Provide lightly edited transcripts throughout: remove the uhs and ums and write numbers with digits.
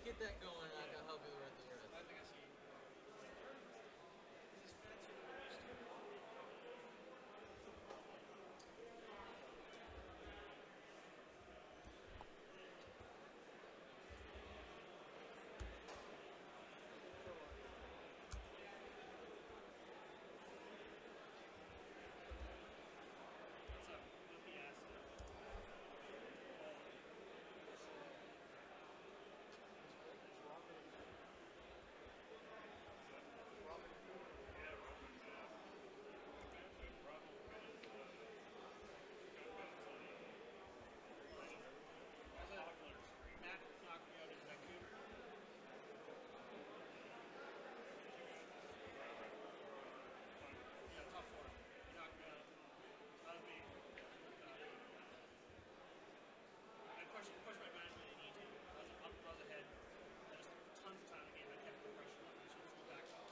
Get that going, and I can help you with the rest. I think I see. Is this fancy than I'm used to? What's up? Loopy ass. Matt knocked me out in Vancouver. Yeah, top four. He knocked me out. That was me. I pushed my management in E2. I was ahead. There's tons of time in the game. I kept the pressure on. I should just go back off.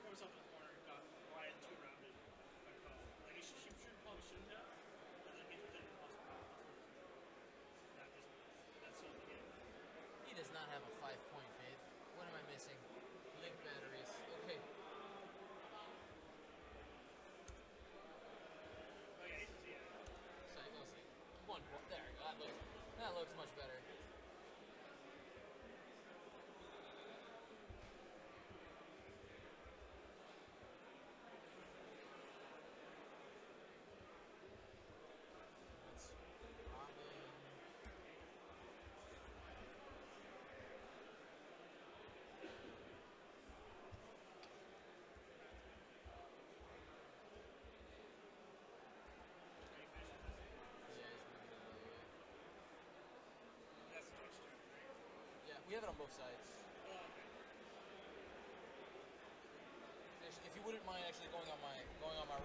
Put myself in the corner. Got Ryan two rounded. My call. Like he probably shouldn't have. But then he did impossible. That's the game. He does not have a 5-point bid. What am I missing? Link batteries. Okay. Oh yeah, he's yeah. So we'll see. 1 point. There we go. That looks much better. That's Robin. Yeah, he's moving out of the way. That's the Twitch stream, right? Yeah, we have it on both sides. Oh, okay. Actually, if you wouldn't mind actually going on my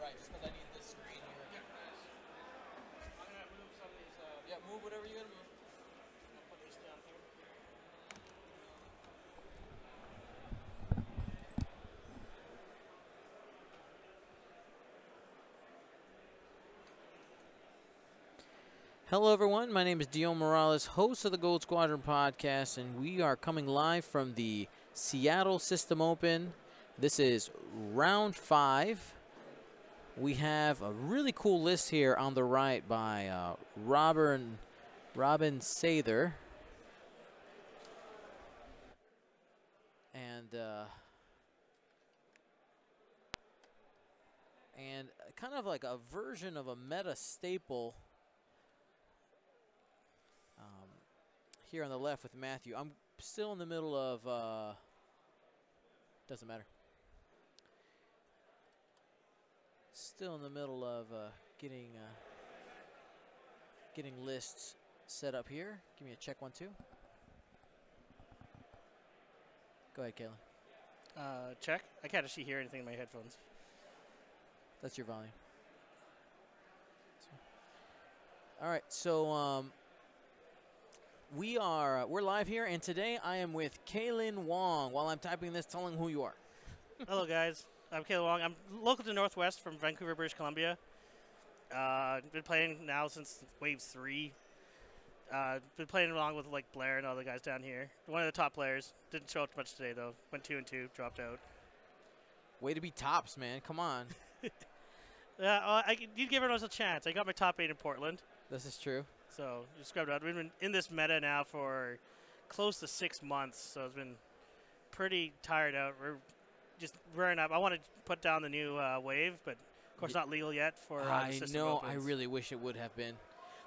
right, just because I need this screen here. Yeah, nice. I'm gonna move some of these. Yeah, move whatever you gotta move. I'll put this down here. Hello, everyone. My name is Dion Morales, host of the Gold Squadron podcast, and we are coming live from the Seattle System Open. This is round 5. We have a really cool list here on the right by Robin Sather. And kind of like a version of a meta staple here on the left with Matthew. I'm still in the middle of, doesn't matter. Still in the middle of getting lists set up here. Give me a check 1, 2. Go ahead, Kayla. Check. I can't actually hear anything in my headphones. That's your volume. All right, so we're live here, and today I am with Kaylin Wong. While I'm typing this, telling who you are. Hello, guys. I'm Caleb Wong. I'm local to Northwest from Vancouver, British Columbia. Been playing now since Wave 3. Been playing along with like Blair and all the guys down here. One of the top players. Didn't show up much today, though. Went 2-2, dropped out. Way to be tops, man. Come on. You give everyone else a chance. I got my top 8 in Portland. This is true. So just grabbed out. We've been in this meta now for close to 6 months, so it's been pretty tired out. We're just rearing up. I want to put down the new wave, but of course not legal yet for the system know. opens. I really wish it would have been.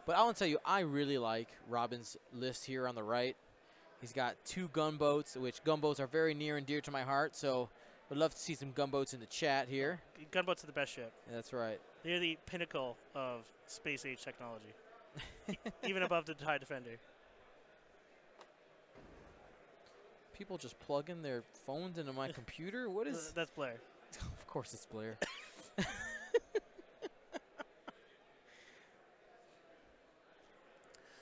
But I want to tell you, I really like Robin's list here on the right. He's got 2 gunboats, which gunboats are very near and dear to my heart, so would love to see some gunboats in the chat here. Gunboats are the best ship. Yeah, that's right. They're the pinnacle of space-age technology, even above the TIE Defender. People just plug in their phones into my computer? What is... That's Blair. Of course it's Blair.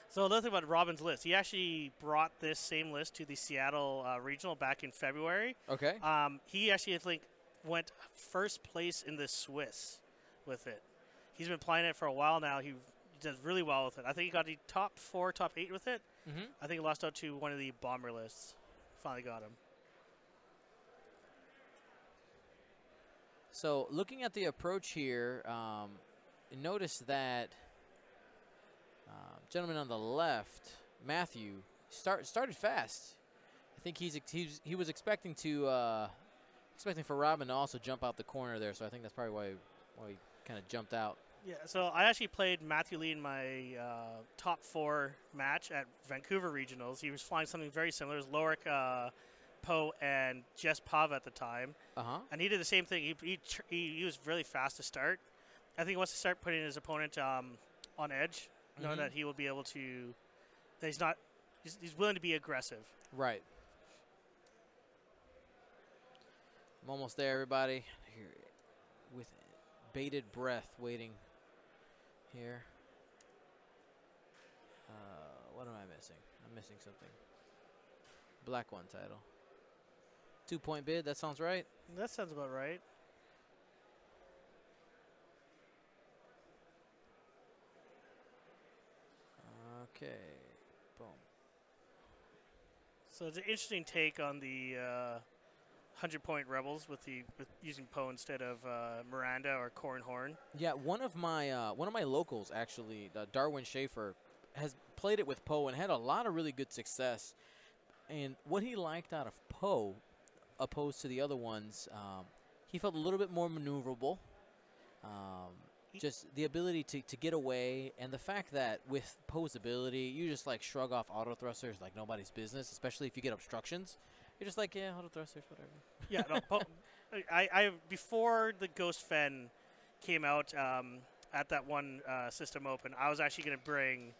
So another thing about Robin's list, he actually brought this same list to the Seattle Regional back in February. Okay. He actually, I think, went first place in the Swiss with it. He's been playing it for a while now. He does really well with it. I think he got the top 4, top 8 with it. Mm-hmm. I think he lost out to one of the bomber lists. Finally got him. So looking at the approach here, notice that gentleman on the left, Matthew, started fast. I think he was expecting for Robin to also jump out the corner there, so I think that's probably why he kind of jumped out. Yeah, so I actually played Matthew Lee in my top 4 match at Vancouver Regionals. He was flying something very similar. It was Lorik, Poe, and Jess Pav at the time. And he did the same thing. He was really fast to start. I think he wants to start putting his opponent on edge, knowing that he will be able to. That he's willing to be aggressive. Right. I'm almost there, everybody. Here, with bated breath, waiting here. What am I missing? I'm missing something. Black one title. 2-point bid. That sounds right. That sounds about right. Okay. Boom. So it's an interesting take on the 100-point Rebels with using Poe instead of Miranda or Corn Horn. Yeah, one of my locals actually, Darwin Schaefer, has played it with Poe and had a lot of really good success. And what he liked out of Poe, opposed to the other ones, he felt a little bit more maneuverable. Just the ability to get away, and the fact that with Poe's ability, you just like shrug off auto thrusters like nobody's business, especially if you get obstructions. You're just like, yeah, auto thrusters, whatever. Yeah, no, I before the Ghost Fen came out at that one system open, I was actually going to bring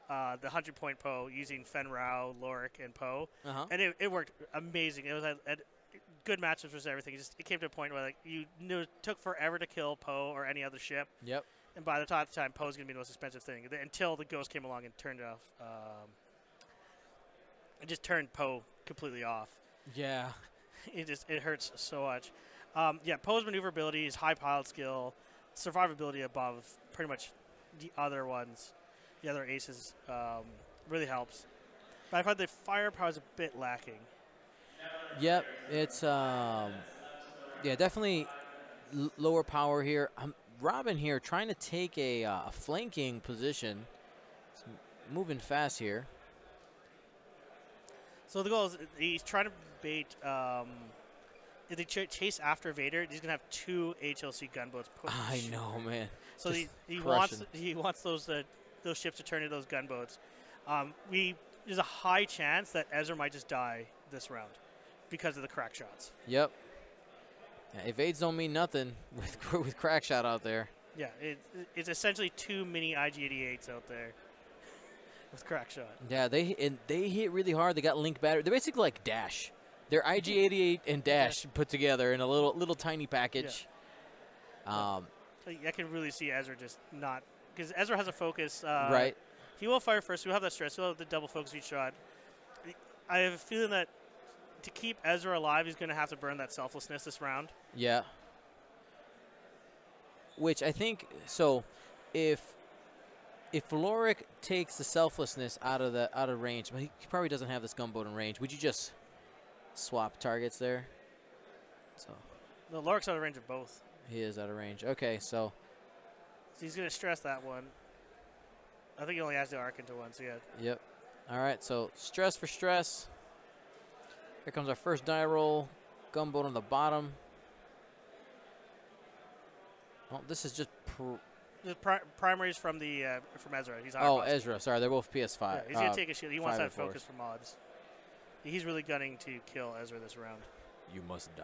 the 100-point Poe using Fen Rao, Lorik, and Poe, and it worked amazing. It was a good matchups was everything. It came to a point where like you knew it took forever to kill Poe or any other ship. Yep. And by the time Poe's gonna be the most expensive thing until the Ghost came along and turned it off. It just turned Poe completely off. Yeah. It hurts so much. Yeah, Poe's maneuverability, his high pilot skill, survivability above pretty much the other ones, the other aces, really helps. But I find the firepower is a bit lacking. Yep, it's yeah, definitely lower power here. Robin here trying to take a flanking position. He's moving fast here. So the goal is he's trying to bait. If they chase after Vader, he's gonna have 2 HLC gunboats. I know, man. So he wants those ships to turn into those gunboats. There's a high chance that Ezra might just die this round because of the crack shots. Yep. Yeah, evades don't mean nothing with crack shot out there. Yeah, it's essentially 2 mini IG-88s out there with crack shot. Yeah, they hit really hard. They got link battery. They're basically like Dash. They're IG-88 and Dash put together in a little tiny package. Yeah. I can really see Ezra just not, because Ezra has a focus. Right. He will fire first. He'll have that stress. He'll have the double focus each shot. I have a feeling that to keep Ezra alive, he's going to have to burn that selflessness this round. Yeah. Which I think, so if Lorik takes the selflessness out of range, but he probably doesn't have this gunboat in range, would you just swap targets there? So No, Lorik's out of range of both. He is out of range. Okay, so he's going to stress that one. I think he only has the arc into one, so yeah. Yep. All right, so stress for stress. Here comes our first die roll. Gunboat on the bottom. Oh, this is just the primaries from Ezra. He's Ezra. Sorry, they're both PS5. Yeah, he's going to take a shield. He wants that focus for mods. He's really gunning to kill Ezra this round. You must die.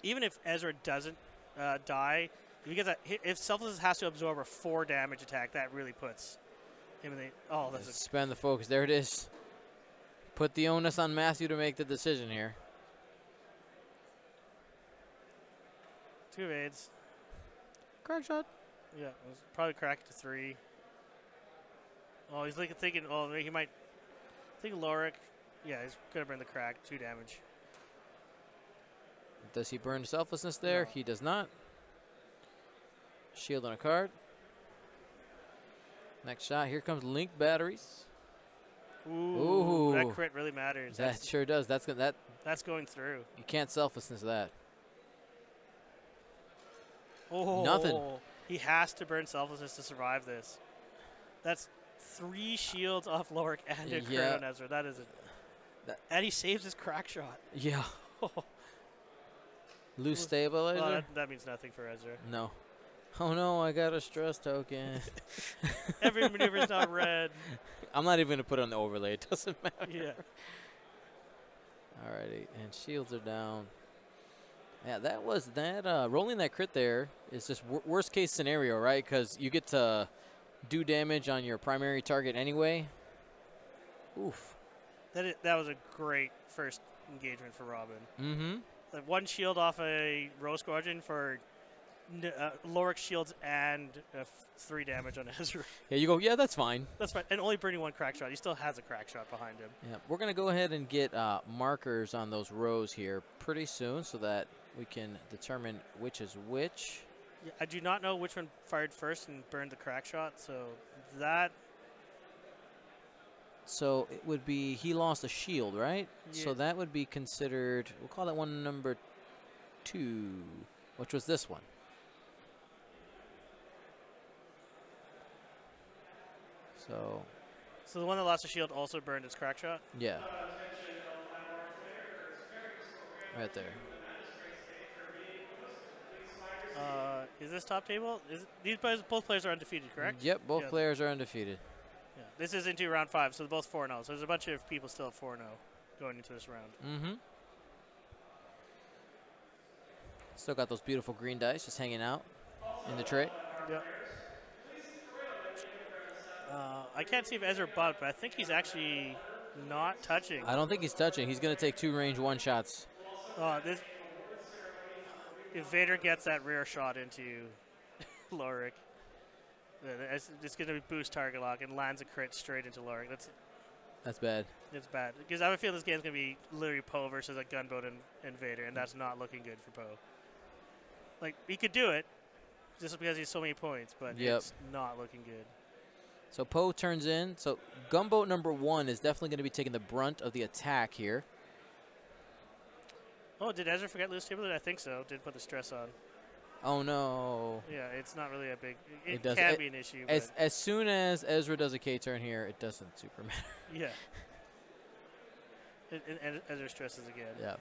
Even if Ezra doesn't die, if Selfless has to absorb a 4 damage attack, that really puts him in the. Spend the focus. There it is. Put the onus on Matthew to make the decision here. 2 evades. Crack shot. Yeah, it was probably cracked to 3. Oh, he's thinking. Oh, he might think Lorik. Yeah, he's gonna burn the crack. 2 damage. Does he burn selflessness there? No. He does not. Shield on a card. Next shot. Here comes link batteries. Ooh, that crit really matters. That sure does. That's going through. You can't selflessness that. Oh, nothing. He has to burn selflessness to survive this. That's 3 shields off Lorik and a crit on Ezra. That is and he saves his crack shot. Yeah. Loose stabilizer? Well, that means nothing for Ezra. No. Oh no, I got a stress token. Every maneuver is not red. I'm not even going to put it on the overlay. It doesn't matter. Yeah. Alrighty, and shields are down. Yeah, that was that. Rolling that crit there is just worst case scenario, right? Because you get to do damage on your primary target anyway. Oof. That was a great first engagement for Robin. Mm-hmm. Like 1 shield off a Row Squadron for Lorik shields and 3 damage on Ezra. Yeah, you go, yeah, that's fine. That's fine. And only burning 1 crack shot. He still has a crack shot behind him. Yeah, we're going to go ahead and get markers on those rows here pretty soon so that we can determine which is which. Yeah, I do not know which one fired first and burned the crack shot, so that... So it would be he lost a shield, right? Yeah. So that would be considered, we'll call that one number 2, which was this one. So the one that lost a shield also burned its crack shot? Yeah. Right there. Is this top table? Both players are undefeated, correct? Yep, both players are undefeated. Yeah. This is into round 5, so they're both 4-0. So there's a bunch of people still at 4-0 going into this round. Mm-hmm. Still got those beautiful green dice just hanging out in the tray. Yep. I can't see if Ezra bumped, but I think he's actually not touching. I don't think he's touching. He's going to take 2 range 1 shots. If Vader gets that rear shot into Lorik, it's going to boost target lock and lands a crit straight into Lorik. That's bad. It's bad. Because I have a feeling this game's going to be literally Poe versus a gunboat and Vader, and that's not looking good for Poe. Like, he could do it just because he's so many points, but it's not looking good. So Poe turns in. So gunboat number 1 is definitely going to be taking the brunt of the attack here. Oh, did Ezra forget loose table? I think so. Did put the stress on. Oh, no. Yeah, it's not really a big... It does, can be an issue. As soon as Ezra does a K-turn here, it doesn't super matter. Yeah. And Ezra stresses again. Yeah.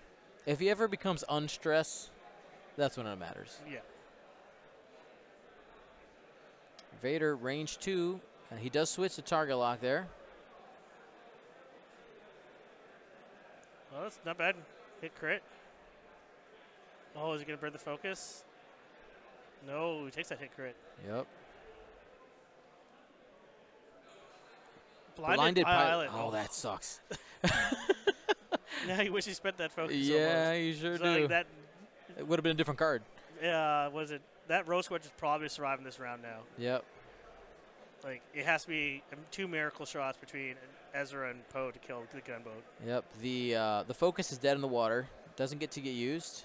If he ever becomes unstressed, that's when it matters. Yeah. Vader, range 2. He does switch to target lock there. Well, that's not bad. Hit crit. Oh, is he going to burn the focus? No, he takes that hit crit. Yep. Blinded pilot. Oh, that sucks. Now you wish he spent that focus. Yeah, almost. you sure so do. Like that, it would have been a different card. Was it that Row Squadron is probably surviving this round now? Yep. Like it has to be 2 miracle shots between Ezra and Poe to kill the gunboat. Yep. The focus is dead in the water. Doesn't get to get used.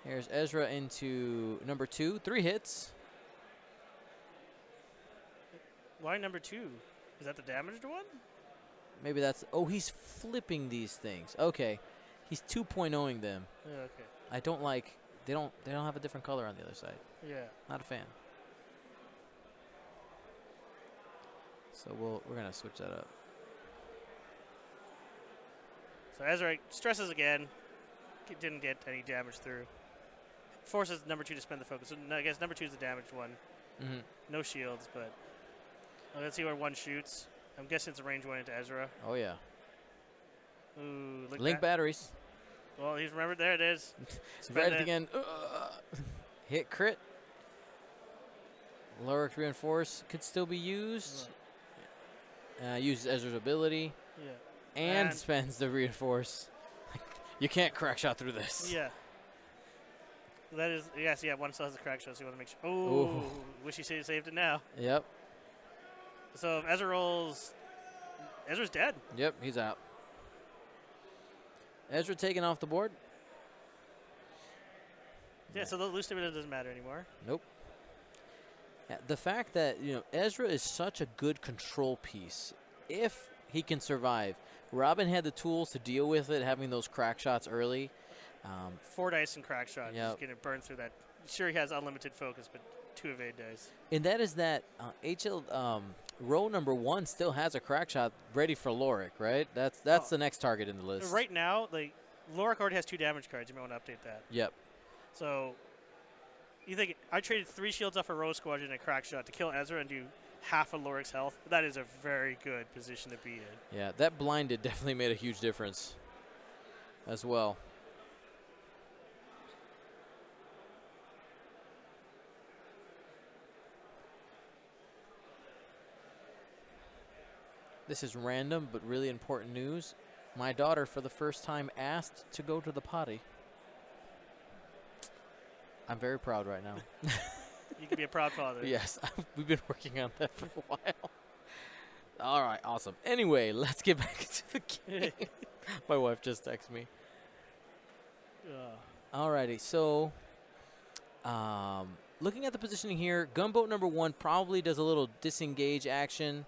Here's Ezra into number 2. 3 hits. Why number 2? Is that the damaged one? Maybe that's... Oh, he's flipping these things. Okay. He's 2.0ing them. Yeah, okay. I don't like... They don't have a different color on the other side. Yeah. Not a fan. So we're going to switch that up. So Ezra stresses again. Didn't get any damage through. Forces number 2 to spend the focus. So I guess number 2 is the damaged one. Mm-hmm. No shields, but let's see where 1 shoots. I'm guessing it's a range 1 into Ezra. Oh, yeah. Ooh, look Link that. batteries. Well, he's remembered. There it is. Right again. Hit crit. Lorik reinforce could still be used. Uses Ezra's ability. Yeah. And spends the reinforce. You can't crack shot through this. Yeah. That is, yes, yeah, 1 still has a crack shot, so you want to make sure. Oh, wish he saved it now. Yep. So if Ezra rolls, Ezra's dead. Yep, he's out. Ezra taken off the board. Yeah, so the loose dividend doesn't matter anymore. Nope. The fact that, Ezra is such a good control piece, if he can survive. Robin had the tools to deal with it, having those crack shots early. 4 dice and crack shot. Yep. He's going to burn through that. Sure, he has unlimited focus, but 2 evade dice. And that is that HL row number 1 still has a crack shot ready for Lorik, right? That's the next target in the list. Right now, like, Lorik already has 2 damage cards. You might want to update that. Yep. So you think I traded 3 shields off a row squadron and a crack shot to kill Ezra and do half of Lorik's health? That is a very good position to be in. Yeah, that blinded definitely made a huge difference as well. This is random but really important news. My daughter, for the first time, asked to go to the potty. I'm very proud right now. You can be a proud father. Yes, we've been working on that for a while. All right, awesome. Anyway, let's get back to the game. My wife just texted me. Alrighty, so looking at the positioning here, gunboat number 1 probably does a little disengage action,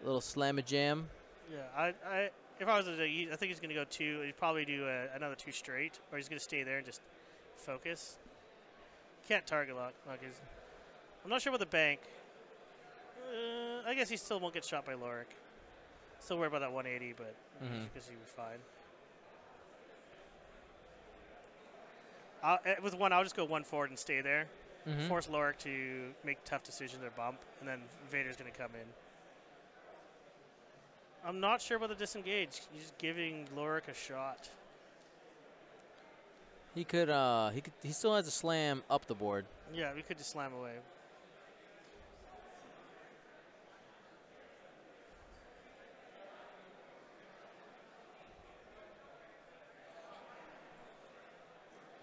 a little slam-a-jam. Yeah, if I was to, I think he's going to go 2. He'd probably do another 2 straight, or he's going to stay there and just focus. Can't target lock. I'm not sure about the bank. I guess he still won't get shot by Lorik. Still worried about that 180, but because he was fine. With 1, I'll just go 1 forward and stay there. Force Lorik to make tough decisions or bump, and then Vader's going to come in. I'm not sure about the disengage. He's giving Lorik a shot. He could. He still has a slam up the board. Yeah, we could just slam away.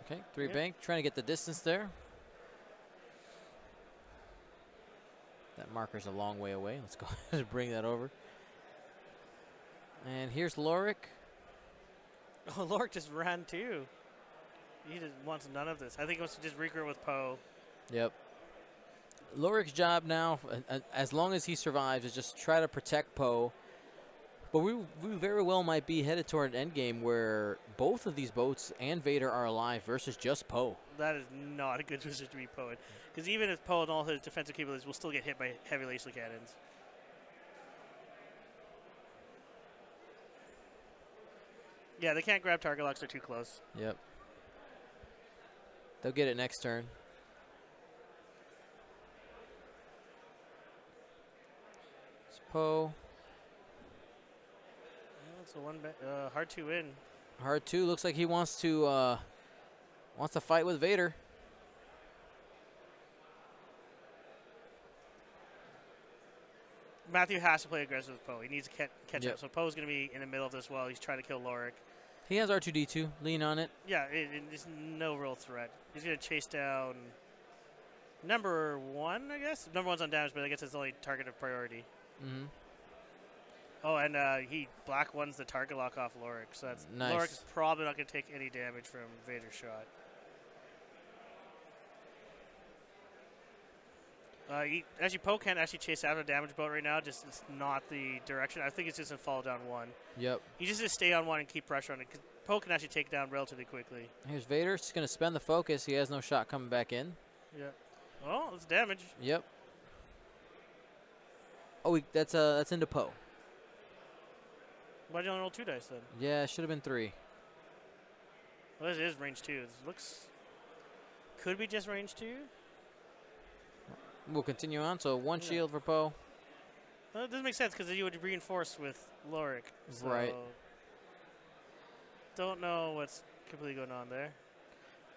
Okay, 3 bank, trying to get the distance there. That marker's a long way away. Let's go ahead and bring that over. And here's Lorik. Oh, Lorik just ran too. He just wants none of this. I think he wants to just regroup with Poe. Yep. Lorik's job now, as long as he survives, is just try to protect Poe. But we very well might be headed toward an endgame where both of these boats and Vader are alive versus just Poe. That is not a good position to be Poe in. Because even if Poe and all his defensive capabilities will still get hit by heavy laser cannons. Yeah, they can't grab target locks. They're too close. Yep. They'll get it next turn. It's Poe. So hard to win. Hard 2 looks like he wants to fight with Vader. Matthew has to play aggressive with Poe. He needs to catch Yep. up. So Poe's going to be in the middle of this while he's trying to kill Lorik. He has R2-D2. Lean on it. Yeah, it's no real threat. He's going to chase down number 1, I guess. Number 1's on damage, but I guess it's only target of priority. Oh, and he black ones the target lock off Lorik. So that's nice. Lorik's probably not going to take any damage from Vader's shot. Actually, Poe can't actually chase out a damage boat right now. Just it's not the direction. I think it's just a fall down 1. Yep. You just stay on 1 and keep pressure on it. Cause Poe can actually take it down relatively quickly. Here's Vader. He's going to spend the focus. He has no shot coming back in. Yep. Oh, it's damage. Yep. Oh, that's into Poe. Why'd you only roll 2 dice then? Yeah, it should have been 3. Well, it is range 2. This looks could be just range 2. We'll continue on. So 1 shield for Poe. Well, it doesn't make sense because you would reinforce with Lorik. So Right. Don't know what's completely going on there.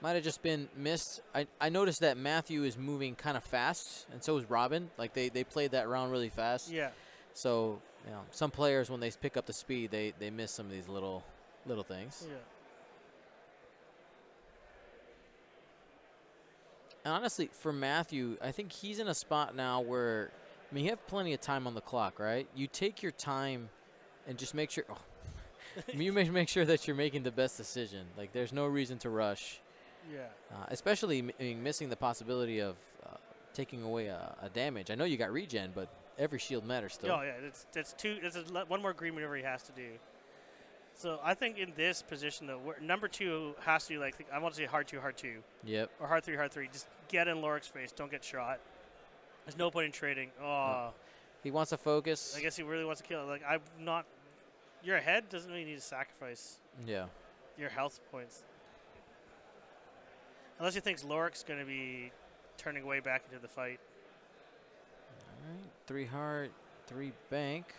Might have just been missed. I noticed that Matthew is moving kind of fast, and so is Robin. Like they played that round really fast. Yeah. So some players when they pick up the speed, they miss some of these little things. Yeah. And honestly, for Matthew, I think he's in a spot now where, I mean, you have plenty of time on the clock, right? You take your time and just make sure. You make sure that you're making the best decision. Like there's no reason to rush. Yeah. Especially missing the possibility of taking away a damage. I know you got regen, but every shield matters still. Oh, yeah. It's one more green maneuver he has to do. So I think in this position, though, number 2 has to, like, I want to say hard 2, hard 2. Yep. Or hard 3, hard 3. Just get in Lorik's face. Don't get shot. There's no point in trading. Oh. He wants to focus. I guess he really wants to kill. Like, I'm not. You're ahead doesn't mean you need to sacrifice your health points. Unless he thinks Lorik's going to be turning way back into the fight. All right. 3 heart, 3 bank.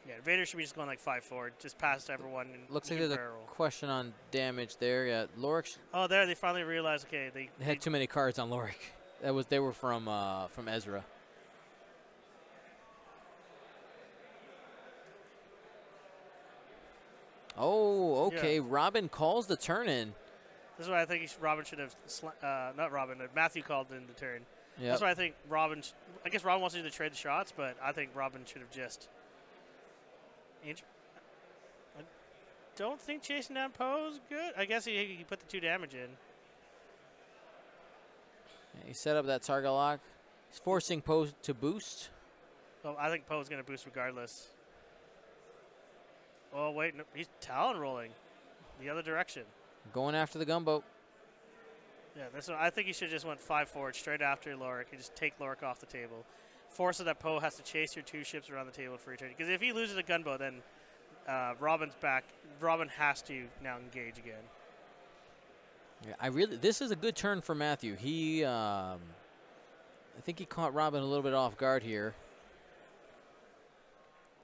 Yeah, Vader should be just going like 5 forward, just past everyone. And looks like there's a question on damage there. Yeah, Lorik. Oh, there they finally realized. Okay, they had too many cards on Lorik. They were from Ezra. Oh, okay. Yeah. Robin calls the turn in. This is why I think Robin should have not Robin. Matthew called in the turn. Yep. That's why I think Robin. I guess Robin wants to do the trade the shots, but I think Robin should have just. I don't think chasing down Poe's good. I guess he put the 2 damage in. Yeah, he set up that target lock. He's forcing Poe to boost. Well, I think Poe's going to boost regardless. Oh, wait. No, he's Talon rolling the other direction. Going after the gunboat. Yeah, this one, I think he should have just went 5 forward straight after Lorik and just take Lorik off the table. Force it that Poe has to chase your 2 ships around the table for eternity. Because if he loses a gunboat, then Robin's back. Robin has to now engage again. Yeah, this is a good turn for Matthew. He, I think he caught Robin a little bit off guard here.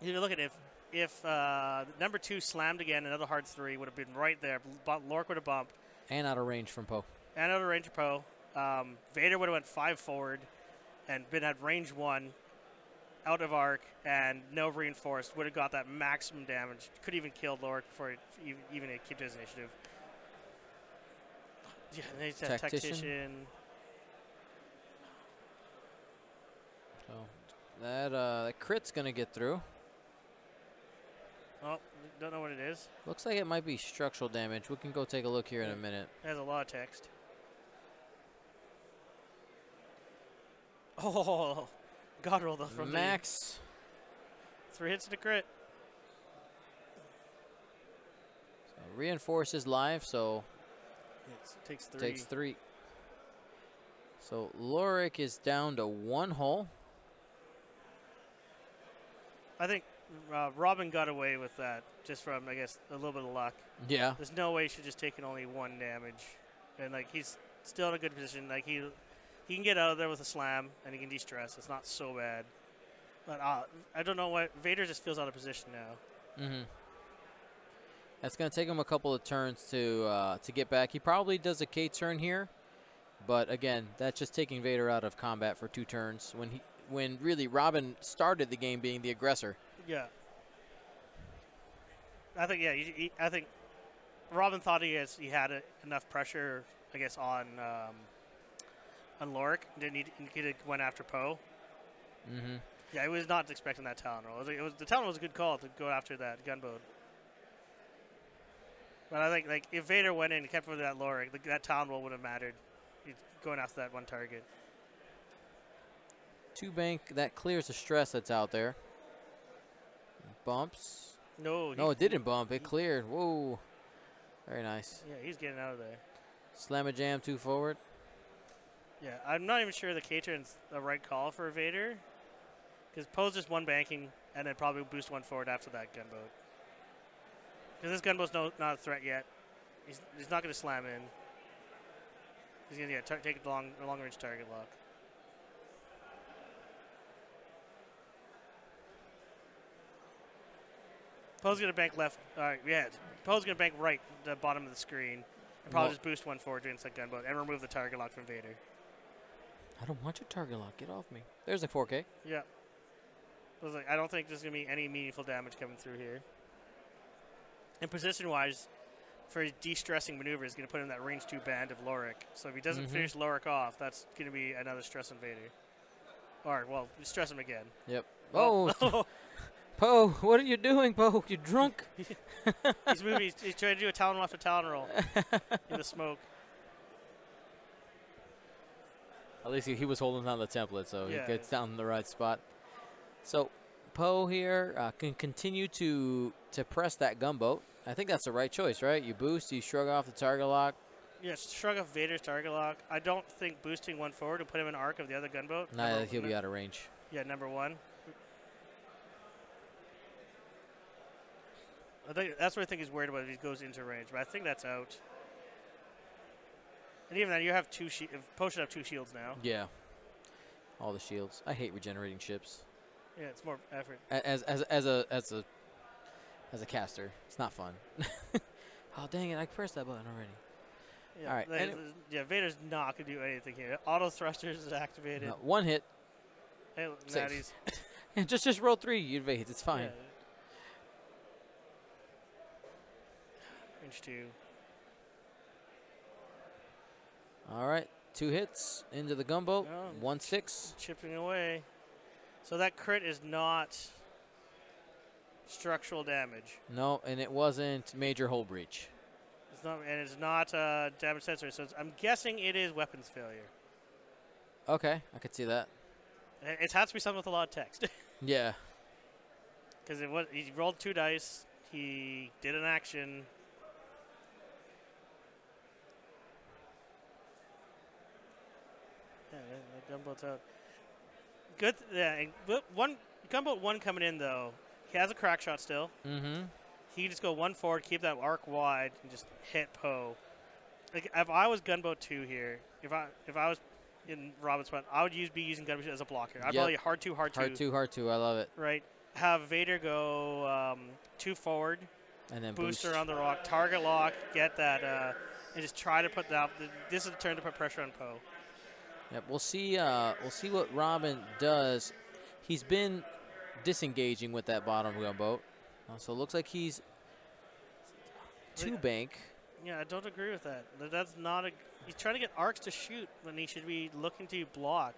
You look at if number 2 slammed again, another hard 3 would have been right there. Lorik would have bumped. And out of range from Poe. And out of range of Poe. Vader would have went 5 forward. And had range 1, out of arc, and no reinforced. Would have got that maximum damage. Could even killed Lorik before even it kept his initiative. Yeah, and he's a tactician. So that crit's gonna get through. Oh, don't know what it is. Looks like it might be structural damage. We can go take a look here in a minute. There's a lot of text. Oh, God rolled up from Max. 3 hits to crit. So reinforces live, so takes 3. Takes 3. So Lorik is down to 1 hull. I think Robin got away with that just from, I guess, a little bit of luck. Yeah. There's no way he should just taken only 1 damage. And, like, he's still in a good position. Like, he can get out of there with a slam, and he can de-stress. It's not so bad. But I don't know what. Vader just feels out of position now. Mm-hmm. That's going to take him a couple of turns to get back. He probably does a K turn here. But, again, that's just taking Vader out of combat for 2 turns when really Robin started the game being the aggressor. Yeah. I think, yeah, I think Robin thought he had enough pressure, I guess, on Lorik. He went after Poe. Mm-hmm. Yeah, he was not expecting that Talon roll. The Talon was a good call to go after that gunboat. But I think, like, if Vader went in and kept with that Lorik, that Talon roll would have mattered. He's going after that 1 target. 2 bank, that clears the stress that's out there. Bumps. No, it didn't bump. It cleared. Whoa. Very nice. Yeah, he's getting out of there. Slam a jam 2 forward. Yeah, I'm not even sure the K-turn's the right call for Vader. Because Poe's just 1 banking and then probably boost 1 forward after that gunboat. Because this gunboat's not a threat yet. He's not going to slam in. He's going to take a long range target lock. Poe's going to bank left. All right, yeah. Poe's going to bank right, the bottom of the screen. And probably just boost 1 forward against that gunboat and remove the target lock from Vader. I don't want your target lock. Get off me. There's a 4K. Yeah. I don't think there's going to be any meaningful damage coming through here. And position-wise, for his de-stressing maneuver, he's going to put in that range 2 band of Lorik. So if he doesn't finish Lorik off, that's going to be another stress on Vader. Or, well, stress him again. Yep. Oh, Poe, what are you doing, Poe? You drunk? He's moving. He's trying to do a Talon off a Talon roll in the smoke. At least he was holding down the template, so Yeah. he gets down in the right spot. So Poe here can continue to press that gunboat. I think that's the right choice, right? You boost, you shrug off the target lock. Yes, shrug off Vader's target lock. I don't think boosting one forward will put him in arc of the other gunboat. Nah, he'll be out of range. Yeah, number 1. I think that's what I think he's worried about if he goes into range, but I think that's out. And even then, you have 2 shields. Poe should have 2 shields now. Yeah. All the shields. I hate regenerating ships. Yeah, it's more effort. As a caster, it's not fun. Oh dang it! I pressed that button already. Yeah, All right. Yeah, Vader's not gonna do anything here. Auto thrusters is activated. No, one hit. Hey, Safe. just roll 3. You evade. It's fine. Yeah. Range 2. All right. 2 hits into the gunboat. Oh, 1-6. Chipping away. So that crit is not structural damage. No, and it wasn't major hull breach. It's not, and it's not damage sensor. So I'm guessing it is weapons failure. Okay, I could see that. It has to be something with a lot of text. Yeah. Because he rolled 2 dice. He did an action. Yeah, that gunboat's out. Good. Yeah, gunboat 1 coming in though. He has a crack shot still. Mm-hmm. He can just go 1 forward, keep that arc wide, and just hit Poe. Like if I was gunboat 2 here, if I was in Robin's spot, I would be using gunboat 2 as a blocker. I'd probably hard 2, hard 2. Hard 2. I love it. Right. Have Vader go 2 forward, And then booster on the rock, target lock, get that, and just try to put that. This is the turn to put pressure on Poe. Yep. We'll see what Robin does. He's been disengaging with that bottom gunboat. So it looks like he's 2 bank. Yeah, I don't agree with that. That's not a. He's trying to get arcs to shoot when he should be looking to block.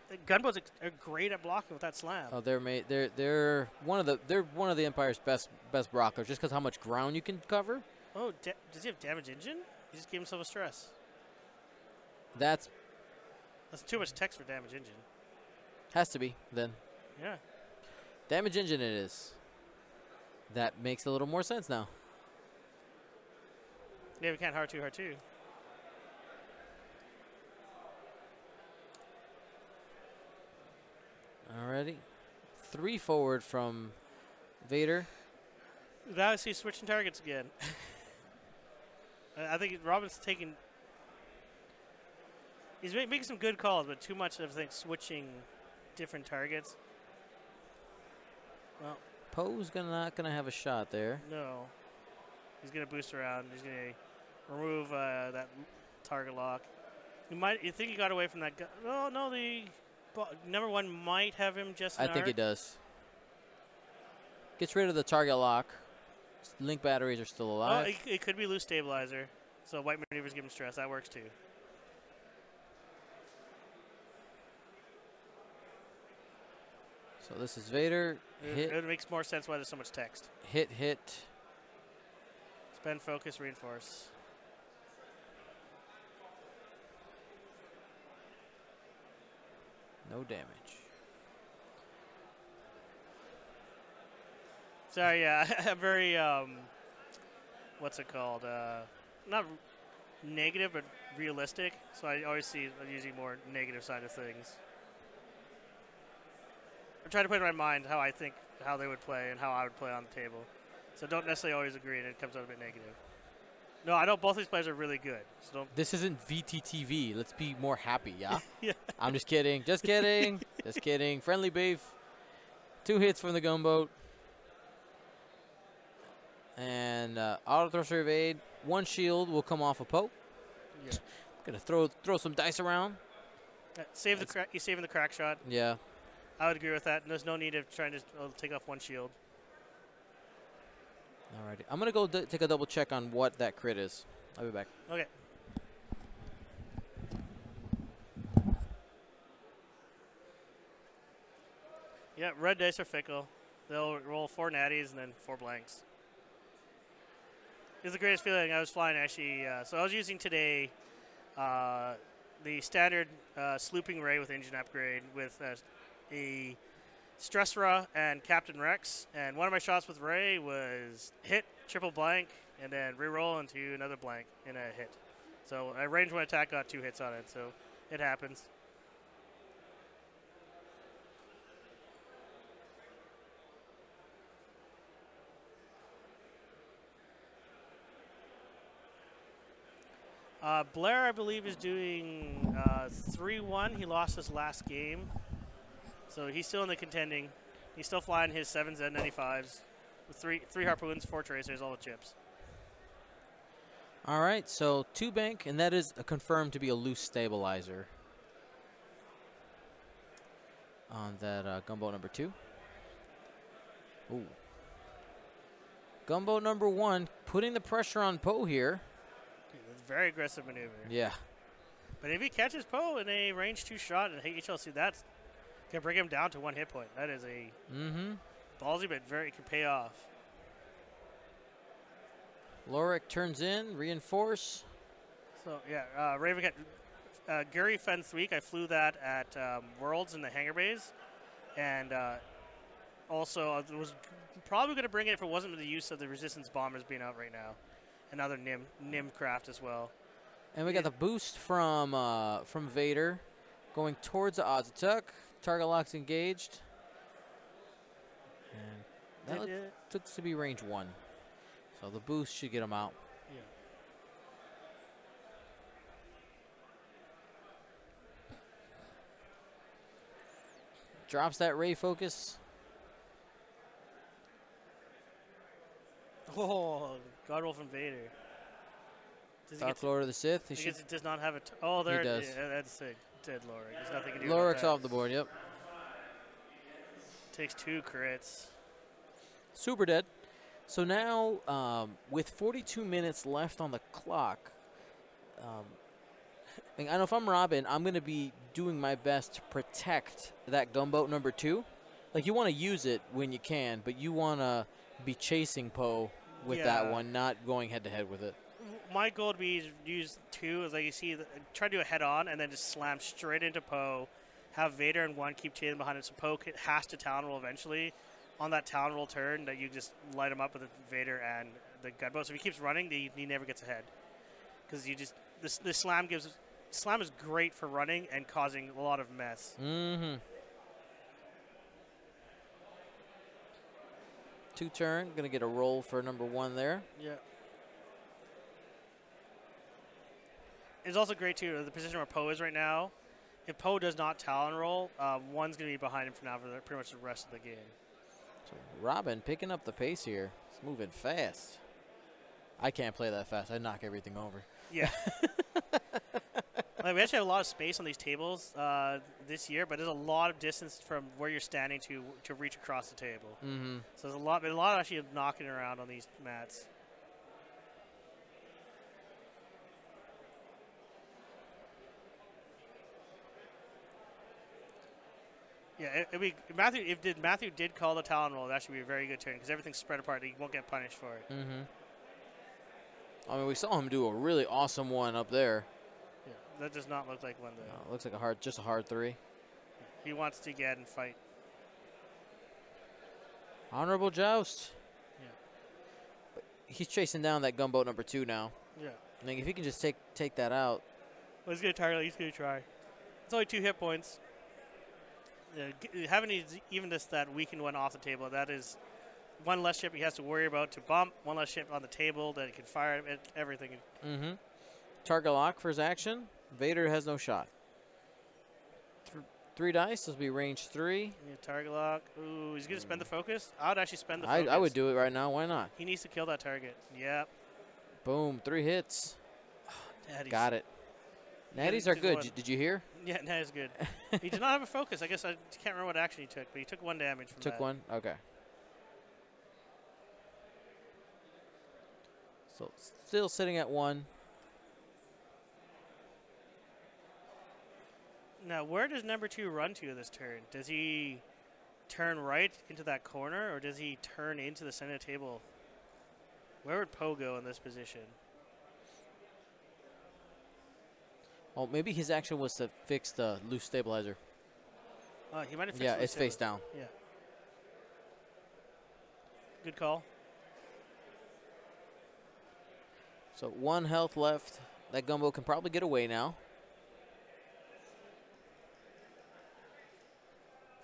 The gunboats are great at blocking with that slam. Oh, they're one of the Empire's best blockers just because how much ground you can cover. Oh, does he have damage engine? He just gave himself a stress. That's too much text for damage engine. Has to be then. Yeah. Damage engine it is. That makes a little more sense now. Yeah, we can't hard 2, hard 2. Alrighty. 3 forward from Vader. Now I see switching targets again. I think Robin's taking. He's making some good calls, but too much of things switching different targets. Well, Poe's not gonna have a shot there. no. He's gonna boost around. He's gonna remove that target lock. You think he got away from that? Oh no, the number 1 might have him just. I think he does. Gets rid of the target lock. Link batteries are still alive. Oh, it could be loose stabilizer. So white maneuvers give him stress. That works too. So this is Vader. It makes more sense why there's so much text. Hit. Spend, focus, reinforce. No damage. Sorry, yeah, I'm very, what's it called? Not negative, but realistic. So I always see usually more negative side of things. I'm trying to put in my mind how they would play and how I would play on the table. So don't necessarily always agree, and it comes out a bit negative. No, I know both these players are really good. So don't. This isn't VTTV. Let's be more happy, yeah? Yeah. I'm just kidding. Just kidding. Just kidding. Friendly beef. 2 hits from the gunboat. And auto thruster evade. 1 shield will come off a Poe. Yeah. Gonna throw some dice around. Save the crack. He's saving the crack shot. Yeah. I would agree with that. There's no need of trying to take off 1 shield. Alrighty. I'm gonna go take a double check on what that crit is. I'll be back. Okay. Yeah, red dice are fickle. They'll roll 4 natties and then 4 blanks. It's the greatest feeling. I was flying actually. So I was using today the the standard slooping ray with engine upgrade with a stress raw and Captain Rex. And one of my shots with Ray was hit, triple blank, and then reroll into another blank in a hit. So a range 1 attack got 2 hits on it, so it happens. Blair, I believe, is doing 3-1. He lost his last game. So he's still in the contending. He's still flying his 7Z95s with three harpoons, 4 tracers, all the chips. All right, so 2 bank, and that is confirmed to be a loose stabilizer on that gunboat number 2. Ooh. Gunboat number 1 putting the pressure on Poe here. Very aggressive maneuver. Yeah. But if he catches Poe in a range 2 shot and HLC, that's can bring him down to 1 hit point. That is a ballsy, but can pay off. Lorik turns in, reinforce. So yeah, Raven Gary Fence week. I flew that at Worlds in the hangar bays, and also I was probably going to bring it if it wasn't for the use of the Resistance bombers being out right now. Another Nim craft as well. And we got the boost from Vader going towards the Azatuk. Target lock's engaged. And that looks to be range 1. So the boost should get him out. Yeah. Drops that ray focus. Oh, Godwolf and Vader. Dark Lord of the Sith. He does not have a. Oh, there he does. Yeah, that's sick. Dead Lorik. There's nothing to do with that. Lorik's off the board. Yep. Takes 2 crits. Super dead. So now, with 42 minutes left on the clock, I know if I'm Robin, I'm going to be doing my best to protect that gunboat number 2. Like, you want to use it when you can, but you want to be chasing Poe with that one, not going head-to-head with it. My goal would be to use 2, as like you see, try to do a head-on and then just slam straight into Poe, have Vader and 1 keep chasing behind it, so Poe has to talon roll eventually. On that talon roll turn, that you just light him up with the Vader and the gunboat. So if he keeps running, he never gets ahead. Because you just the slam is great for running and causing a lot of mess. 2 turn, gonna get a roll for number 1 there. Yeah. It's also great too the position where Poe is right now. If Poe does not talon roll, 1's gonna be behind him for now for pretty much the rest of the game. So Robin picking up the pace here. He's moving fast. I can't play that fast. I knock everything over. Yeah. Like, we actually have a lot of space on these tables this year, but there's a lot of distance from where you're standing to reach across the table. So there's a lot actually of knocking around on these mats. Yeah, if Matthew did call the talon roll, that should be a very good turn because everything's spread apart. He won't get punished for it. I mean, we saw him do a really awesome one up there. Yeah, that does not look like one. No, it looks like just a hard 3. He wants to get and fight. Honorable joust. Yeah. But he's chasing down that gunboat number 2 now. Yeah. I mean, if he can just take that out. Well, he's gonna target. He's gonna try. It's only 2 hit points. Having even that weakened one off the table, that is 1 less ship he has to worry about to bump, 1 less ship on the table that he can fire at everything. Target lock for his action. Vader has no shot. 3 dice. This will be range 3. Yeah, target lock. Ooh, he's going to spend the focus? I would actually spend the focus. I would do it right now. Why not? He needs to kill that target. Yep. Boom. 3 hits. Daddy's. Got it. Natties are good. Did you hear? Yeah, Natty's good. He did not have a focus. I guess I can't remember what action he took, but he took 1 damage from that. Took 1? Okay. So still sitting at 1. Now, where does number 2 run to this turn? Does he turn right into that corner, or does he turn into the center table? Where would Poe go in this position? Oh, maybe his action was to fix the loose stabilizer. He might have fixed Yeah, the it's face down. Yeah. Good call. So 1 health left. That gumbo can probably get away now.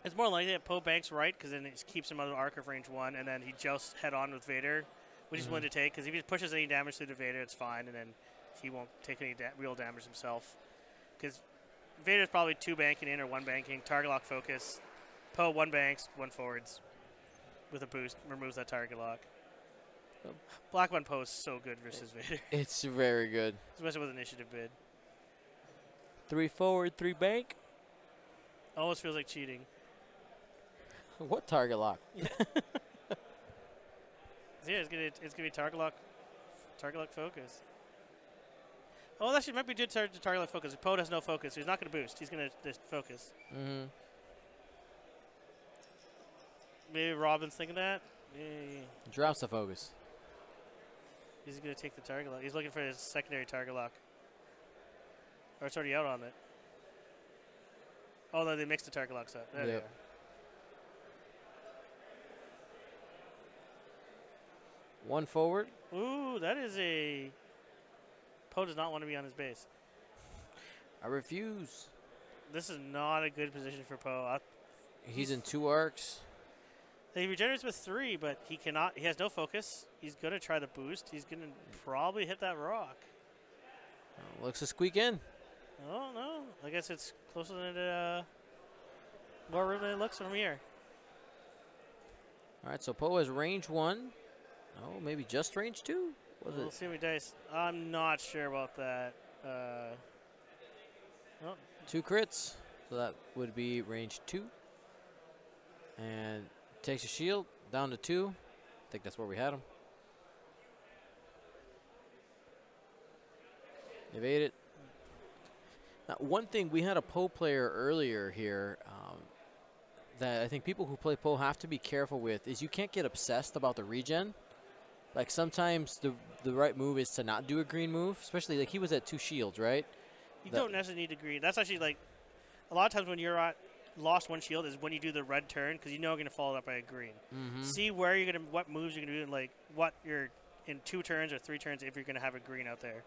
It's more likely that Poe banks right because then it keeps him out of arc of range 1, and then he jousts head on with Vader, which he's willing to take because if he pushes any damage through to Vader, it's fine, and then he won't take any real damage himself. Because Vader's probably 2 banking in or 1 banking, target lock focus. Poe 1 banks, 1 forwards with a boost, removes that target lock. Black 1 Poe is so good versus Vader. It's very good. Especially with initiative bid. 3 forward, 3 bank. Almost feels like cheating. What target lock? Yeah, it's gonna be target lock focus. Oh, actually, it might be good target lock focus. Poe has no focus, so he's not gonna boost. He's gonna just focus. Maybe Robin's thinking that. Yeah. Drops the focus. He's gonna take the target lock. He's looking for his secondary target lock. Or it's already out on it. Oh no, they mixed the target locks up. There they are. 1 forward. Ooh, that is a... Poe does not want to be on his base. I refuse. This is not a good position for Poe. He's in 2 arcs. He regenerates with 3, but he cannot. He has no focus. He's going to try the boost. He's going to probably hit that rock. Looks to squeak in. Oh, no. I guess it's closer than it, more room than it looks from here. All right, so Poe has range 1. Oh, maybe just range 2? We'll see what he dice. I'm not sure about that. Well, 2 crits. So that would be range 2. And takes a shield down to 2. I think that's where we had him. Evade it. Now, one thing, we had a Poe player earlier here that I think people who play Poe have to be careful with is you can't get obsessed about the regen. Like sometimes the right move is to not do a green move, especially like he was at 2 shields, right? You don't necessarily need to green. That's actually like a lot of times when you're at lost 1 shield is when you do the red turn because you know you're going to follow it up by a green. See where you're going to, what moves you're going to do, and like what you're in 2 turns or 3 turns if you're going to have a green out there.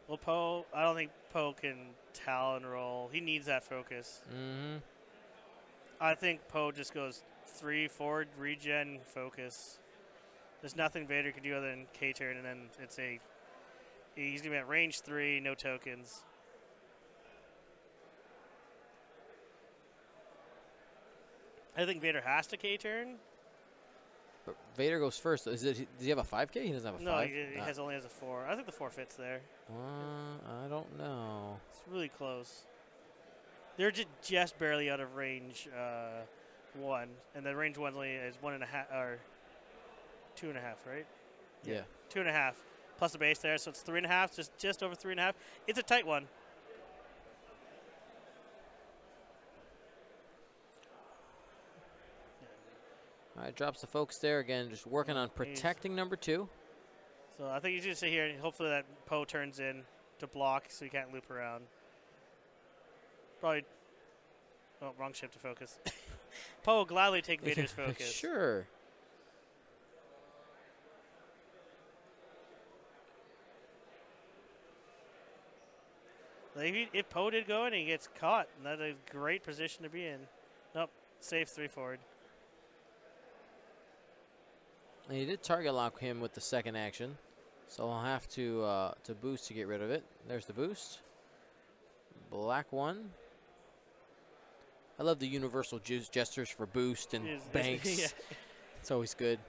Well, Poe, I don't think Poe can Talon roll. He needs that focus. I think Poe just goes 3 forward, regen, focus. There's nothing Vader can do other than K-turn, and then it's a... He's going to be at range 3, no tokens. I think Vader has to K-turn. But Vader goes first. Does he have a 5K? He doesn't have a 5? No, he only has a 4. I think the 4 fits there. I don't know. It's really close. They're just barely out of range 1, and then range 1 only is 1.5 or 2.5, right? Yeah. 2.5 plus the base there, so it's 3.5, just over 3.5. It's a tight one. All right, drops the focus there again, just working on protecting number 2. So I think he's going to sit here, and hopefully that Poe turns in to block so he can't loop around. Probably. Oh, wrong ship to focus. Poe will gladly take Vader's focus. Sure. Like if Poe did go in and he gets caught, that's a great position to be in. Nope, safe 3 forward. And he did target lock him with the second action, so I'll have to boost to get rid of it. There's the boost. Black 1. I love the universal gestures for boost and banks. Yeah. It's always good.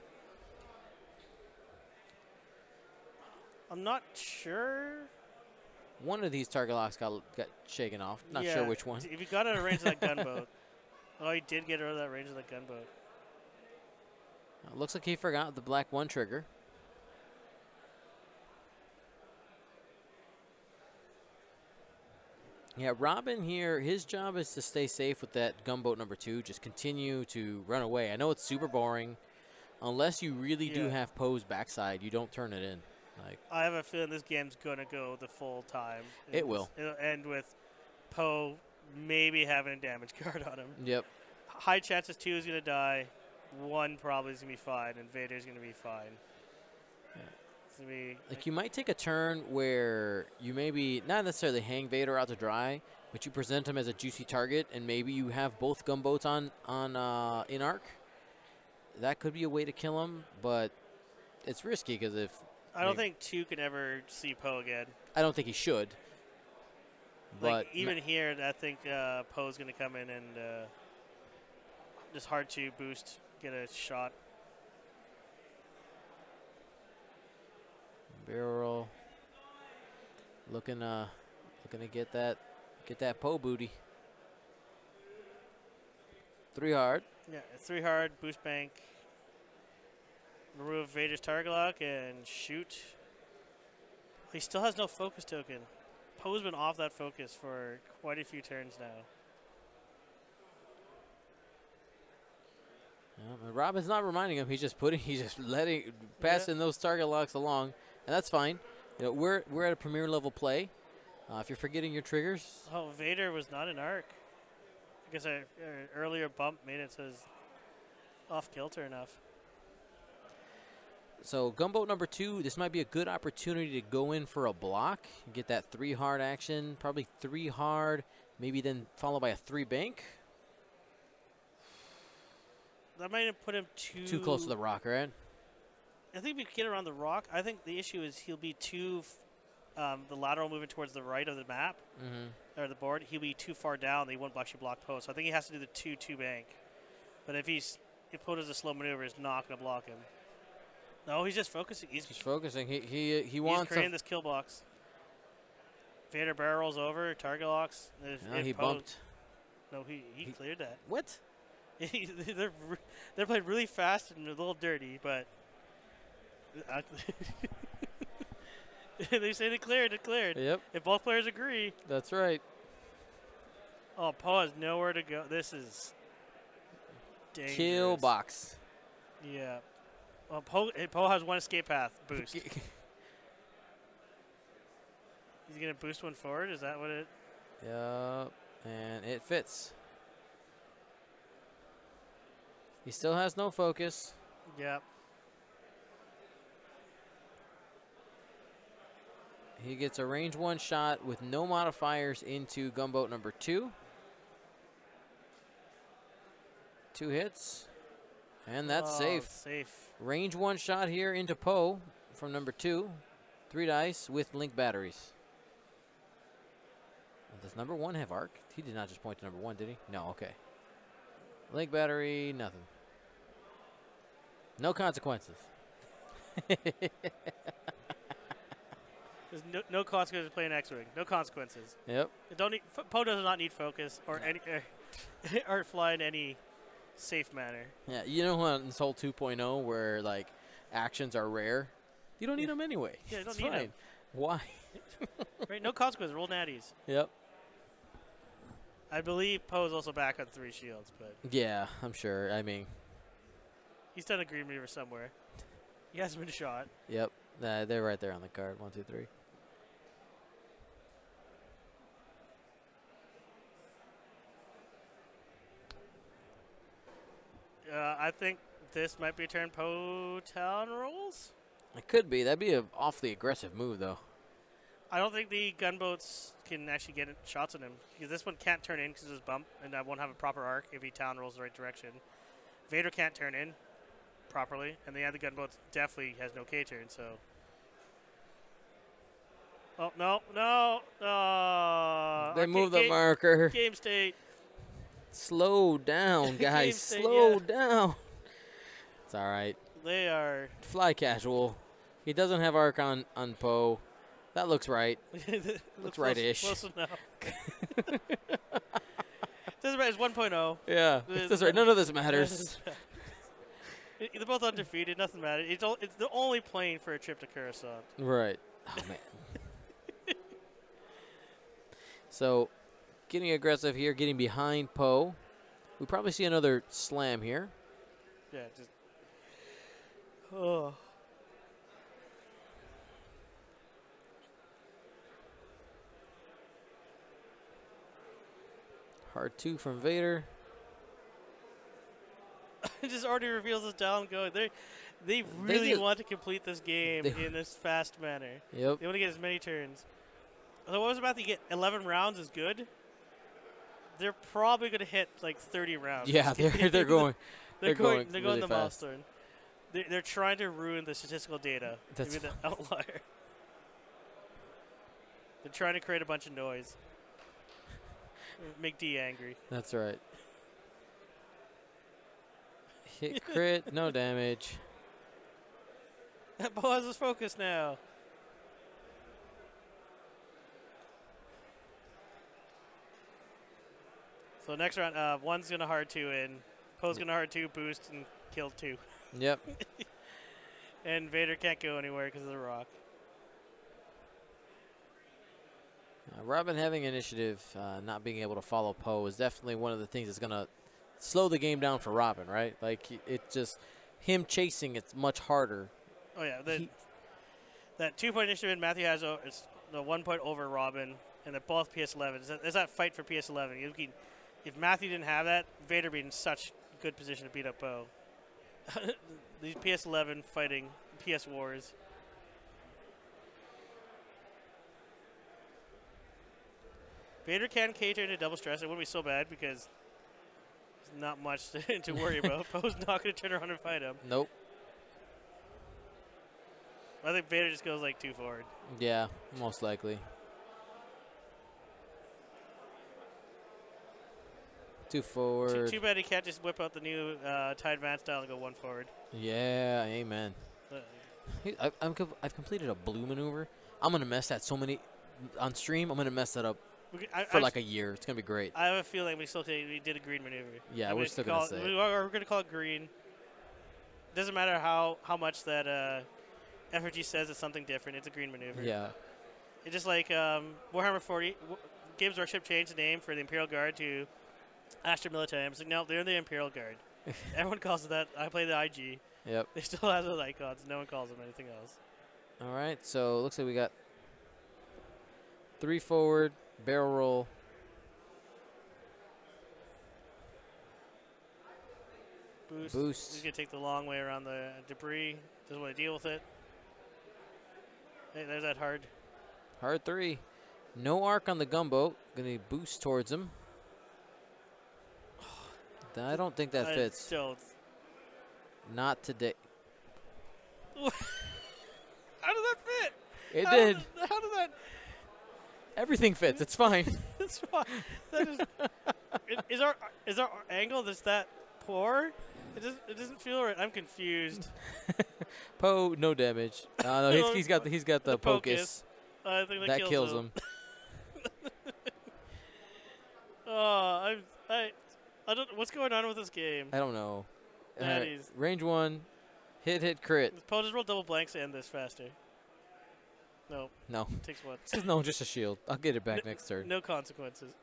I'm not sure. One of these target locks got shaken off. Not sure which one. If you got out of range of that gunboat. Oh, he did get out of that range of that gunboat. Looks like he forgot the black 1 trigger. Yeah, Robin here, his job is to stay safe with that gunboat number 2. Just continue to run away. I know it's super boring. Unless you really do have Poe's backside, you don't turn it in. Like, I have a feeling this game's gonna go the full time. It will. It'll end with Poe maybe having a damage card on him. yep. High chances 2 is gonna die. 1 probably is gonna be fine, and Vader's gonna be fine. Yeah. It's gonna be Like, you might take a turn where you maybe not necessarily hang Vader out to dry, but you present him as a juicy target, and maybe you have both gunboats on in arc. That could be a way to kill him, but it's risky because if I don't think 2 can ever see Poe again. I don't think he should. Like, But even here, I think Poe's going to come in and just hard to boost, get a shot. barrel looking to get that Poe booty. 3 hard. Yeah, 3 hard, boost bank. Remove Vader's target lock and shoot. He still has no focus token. Poe's been off that focus for quite a few turns now. And Robin's not reminding him. He's just passing those target locks along, and that's fine. You know, we're at a premier level play. If you're forgetting your triggers, Oh, Vader was not in arc. I guess an earlier bump made it so it's off kilter enough. so gunboat number 2, this might be a good opportunity to go in for a block, get that 3 hard action, probably 3 hard, maybe then followed by a 3 bank. That might have put him Too close to the rock, right? I think we can get around the rock. I think the issue is he'll be the lateral moving towards the right of the map or the board. He'll be too far down. They won't actually block Poe. So I think he has to do the 2-2 bank. But if Poe does a slow maneuver, it's not going to block him. No, he's just focusing. He's focusing. He wants. He's creating this kill box. Vader barrels over, target locks. No, he bumped. No, he cleared that. What? They're playing really fast and a little dirty, but they say it cleared. Yep. If both players agree. That's right. Oh, Poe has nowhere to go. This is dangerous. Kill box. Yeah. Well, Poe has 1 escape path boost. He's going to boost 1 forward? Is that what it? Yep. And it fits. He still has no focus. Yep. He gets a range 1 shot with no modifiers into gunboat number 2. 2 hits. And that's safe. Range 1 shot here into Poe from number 2. 3 dice with link batteries. Does number 1 have arc? He did not just point to number 1, did he? No, okay. Link battery, nothing. No consequences. There's no consequences playing X-Wing. No consequences. Yep. Poe does not need focus or any or fly in any safe manner. Yeah, you know what, this whole 2.0 where like actions are rare, you don't need them anyway. Yeah, you don't it's need fine. them. Why? Right, no consequences. Roll natties. Yep. I believe Poe's also back on 3 shields, but Yeah, I'm sure. I mean, he's done a green maneuver somewhere. He hasn't been shot. yep. They're right there on the card. 1, 2, 3. I think this might be a turn Poe town rolls. It could be. That'd be an awfully aggressive move, though. I don't think the gunboats can actually get shots on him because this one can't turn in because of his bump, and I won't have a proper arc if he town rolls the right direction. Vader can't turn in properly, and the other gunboats definitely has no K turn. So, oh no! They moved the marker. Game state. Slow down, guys. Slow down. It's all right. They are Fly casual. He doesn't have arc on Poe. That looks right. looks right-ish. Close enough. Doesn't matter. It's 1.0. Yeah, that's right. None of this matters. They're both undefeated. Nothing matters. It's the only plane for a trip to Coruscant. Right. Oh, man. So, getting aggressive here, getting behind Poe. We probably see another slam here. Yeah, just. Oh. Hard 2 from Vader. It just already reveals his down going. They really want to complete this game in this fast manner. Yep. They want to get as many turns. Although what was about to get 11 rounds is good. They're probably going to hit like 30 rounds. Yeah, they're going. They're going really the fast. milestone. They're trying to ruin the statistical data. That's the outlier. They're trying to create a bunch of noise. Make D angry. That's right. Hit crit, no damage. That ball has his focus now. So next round, one's gonna hard 2 in, Poe's gonna hard 2 boost and kill 2. Yep. And Vader can't go anywhere because of the rock. Robin having initiative, not being able to follow Poe is definitely one of the things that's gonna slow the game down for Robin, right? Like it just him chasing, it's much harder. Oh yeah, that 2-point initiative Matthew has, it's the 1 point over Robin, and they're both PS11. There's that fight for PS11. If Matthew didn't have that, Vader would be in such good position to beat up Poe. These PS11 fighting PS wars. Vader can cater into double stress. It wouldn't be so bad because there's not much to worry about. Poe's not going to turn around and fight him. Nope. I think Vader just goes like 2 forward. Yeah, most likely. 2 forward. Too bad he can't just whip out the new Tide Van style and go 1 forward. Yeah, amen. I've completed a blue maneuver. I'm going to mess that so many on stream. I'm going to mess that up for like a year. It's going to be great. I have a feeling we did a green maneuver. Yeah, we're still going to say it. We're going to call it green. Doesn't matter how much that FRG says it's something different. It's a green maneuver. Yeah. It's just like Warhammer 40. Games Workshop changed the name for the Imperial Guard to Astra Militarium. It's like, no, they're the Imperial Guard. Everyone calls it that. I play the IG. Yep. They still have those icons. No one calls them anything else. All right, so it looks like we got 3 forward, barrel roll. Boost. He's going to take the long way around the debris. Doesn't want to deal with it. Hey, there's that hard. Hard 3. No arc on the gunboat. Going to boost towards him. I don't think that fits. Not today. How did that fit? It did. How did that? Everything fits. It's fine. That's fine. That is our angle just that poor? It doesn't feel right. I'm confused. Poe, no damage. No, he's got the pocus. I think that kills him. Oh, I don't. What's going on with this game? I don't know. Right, range 1, hit, crit. Poe just roll double blanks to end this faster. No. No. Takes what? No, just a shield. I'll get it back next turn. No consequences.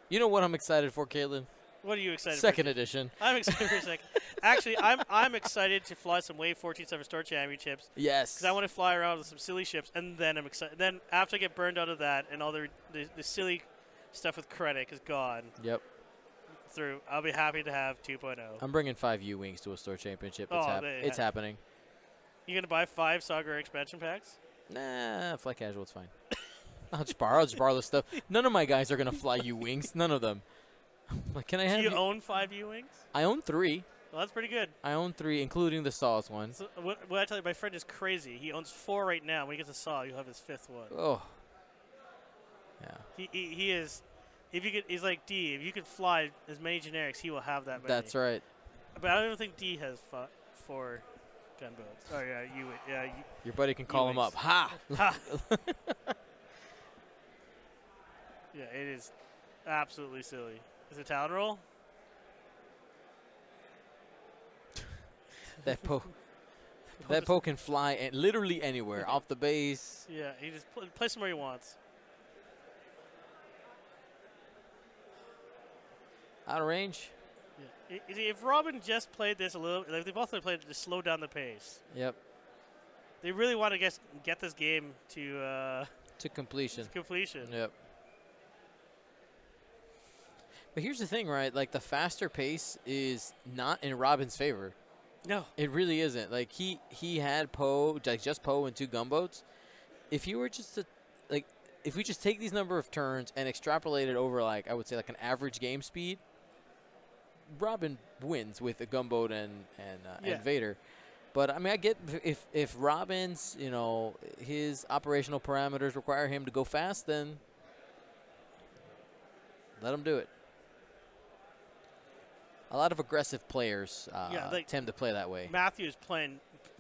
You know what I'm excited for, Caitlin? What are you excited for? Second edition. I'm excited for a second. Actually, I'm excited to fly some Wave 14 Summer Store Championships. Yes. Because I want to fly around with some silly ships, and then I'm excited. Then after I get burned out of that, and all the silly stuff with Krennic is gone. Yep. I'll be happy to have 2.0. I'm bringing 5 U-Wings to a store championship. It's happening. You going to buy 5 Saga expansion packs? Nah, fly casual, it's fine. I'll just borrow this stuff. None of my guys are going to fly U-Wings. None of them. Like, can I have Do you own 5 U-Wings? I own 3. Well, that's pretty good. I own 3, including the Saws one. So, what I tell you, my friend is crazy. He owns 4 right now. When he gets a Saw, you'll have his 5th one. Oh. Yeah. He is... he's like D. If you could fly as many generics, he will have that many. That's right. But I don't think D has 4 gunboats. Oh yeah, your buddy can call him up. Ha! Ha! Yeah, it is absolutely silly. Is it Talon roll? That Poe can fly literally anywhere, off the base. Yeah, he just plays him where he wants. Out of range. Yeah. If Robin just played this a little, like they both played it to slow down the pace. Yep. They really want to get this game to To completion. To completion. Yep. But here's the thing, right? Like, the faster pace is not in Robin's favor. No. It really isn't. Like, he had Poe, like, just Poe and 2 gunboats. If you were just to, like, if we just take these number of turns and extrapolate it over, like, I would say, like, an average game speed, Robin wins with a gunboat and Vader. But, I mean, I get if Robin's, you know, his operational parameters require him to go fast, then let him do it. A lot of aggressive players tend to play that way. Matthew's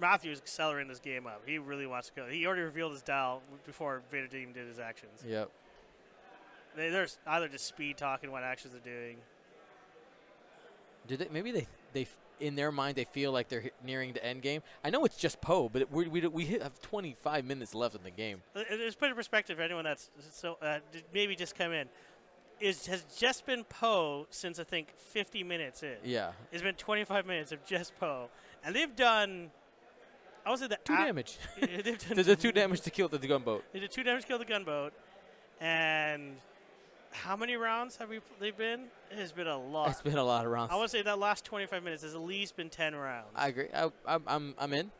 accelerating this game up. He really wants to go. He already revealed his dial before Vader even did his actions. Yep. There's either just speed talking what actions they're doing. Maybe they in their mind they feel like they're nearing the end game. I know it's just Poe, but we have 25 minutes left in the game. Let's put in perspective for anyone that's maybe just come in. Has just been Poe since I think 50 minutes in. Yeah. It's been 25 minutes of just Poe, and they've done. I would say that 2 damage. They've done There's 2 damage to kill the gunboat. They did 2 damage to kill the gunboat, and how many rounds have they've been? It has been a lot. It's been a lot of rounds. I want to say that last 25 minutes has at least been 10 rounds. I agree. I'm in.